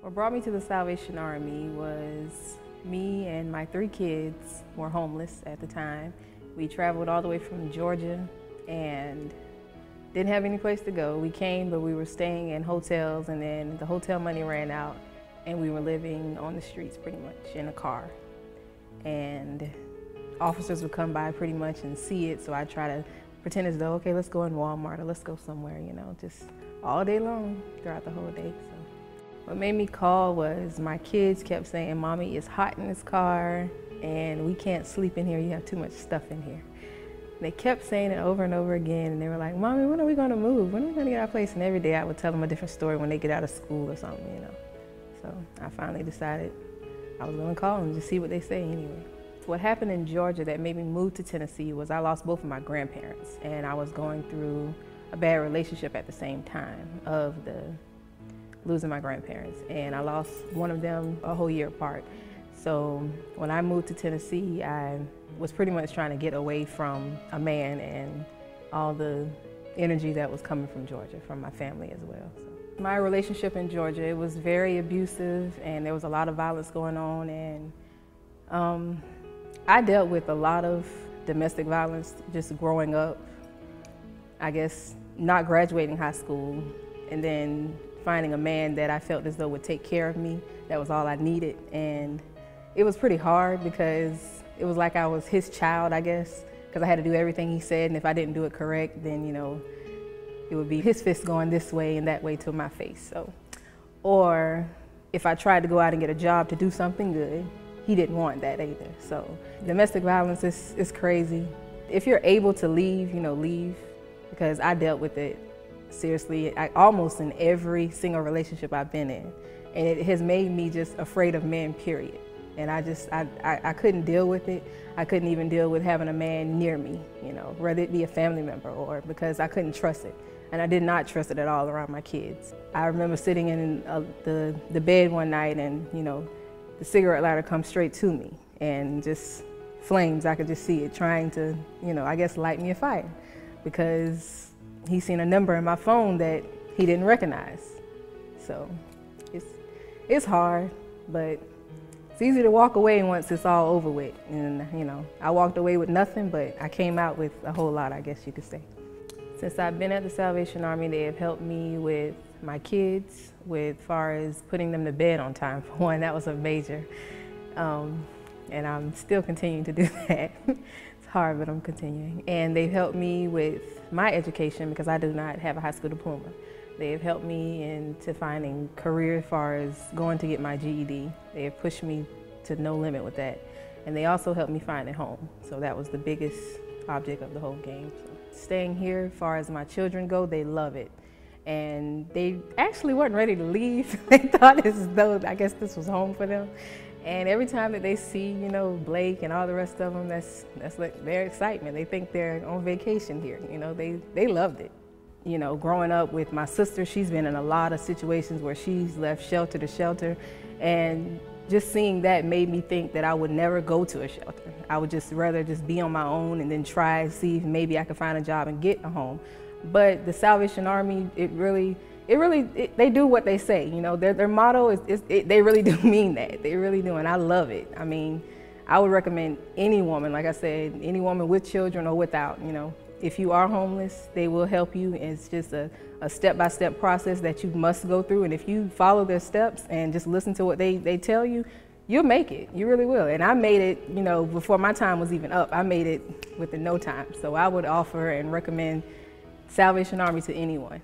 What brought me to the Salvation Army was me and my 3 kids were homeless at the time. We traveled all the way from Georgia and didn't have any place to go. We came, but we were staying in hotels, and then the hotel money ran out and we were living on the streets pretty much in a car. And officers would come by pretty much and see it, so I try to pretend as though, okay, let's go in Walmart or let's go somewhere, you know, just all day long throughout the whole day. So what made me call was my kids kept saying, "Mommy, it's hot in this car and we can't sleep in here, you have too much stuff in here." They kept saying it over and over again, and they were like, "Mommy, when are we gonna move? When are we gonna get our place?" And every day I would tell them a different story when they get out of school or something, you know. So I finally decided I was gonna call them, just see what they say anyway. What happened in Georgia that made me move to Tennessee was I lost both of my grandparents, and I was going through a bad relationship at the same time of losing my grandparents, and I lost one of them a whole year apart. So when I moved to Tennessee, I was pretty much trying to get away from a man and all the energy that was coming from Georgia, from my family as well. So my relationship in Georgia, it was very abusive, and there was a lot of violence going on, and I dealt with a lot of domestic violence just growing up. I guess not graduating high school and then finding a man that I felt as though would take care of me. That was all I needed. And it was pretty hard because it was like I was his child, I guess, because I had to do everything he said, and if I didn't do it correct, then, you know, it would be his fist going this way and that way to my face. So, or if I tried to go out and get a job to do something good, he didn't want that either. So domestic violence is crazy. If you're able to leave, you know, leave, because I dealt with it seriously, almost in every single relationship I've been in. And it has made me just afraid of men, period. And I couldn't deal with it. I couldn't even deal with having a man near me, you know, whether it be a family member or because I couldn't trust it. And I did not trust it at all around my kids. I remember sitting in the bed one night, and, you know, the cigarette lighter comes straight to me, and just flames, I could just see it trying to, you know, I guess light me a fire, because he seen a number in my phone that he didn't recognize. So it's hard, but it's easy to walk away once it's all over with. And, you know, I walked away with nothing, but I came out with a whole lot, I guess you could say. Since I've been at the Salvation Army, they have helped me with my kids, with far as putting them to bed on time. For one, that was a major, and I'm still continuing to do that. It's hard, but I'm continuing. And they've helped me with my education, because I do not have a high school diploma. They have helped me into finding career as far as going to get my GED. They have pushed me to no limit with that. And they also helped me find a home. So that was the biggest object of the whole game. So staying here, as far as my children go, they love it. And they actually weren't ready to leave. They thought as though, I guess this was home for them. And every time that they see, you know, Blake and all the rest of them, that's like their excitement. They think they're on vacation here. You know, they loved it. You know, growing up with my sister, she's been in a lot of situations where she's left shelter to shelter. And just seeing that made me think that I would never go to a shelter. I would just rather just be on my own and then try and see if maybe I could find a job and get a home. But the Salvation Army, they do what they say. You know, their motto they really do mean that. They really do, and I love it. I mean, I would recommend any woman, like I said, any woman with children or without, you know, if you are homeless, they will help you. It's just a step-by-step process that you must go through, and if you follow their steps and just listen to what they tell you, you'll make it. You really will. And I made it, you know, before my time was even up. I made it within no time. So I would offer and recommend Salvation Army to anyone.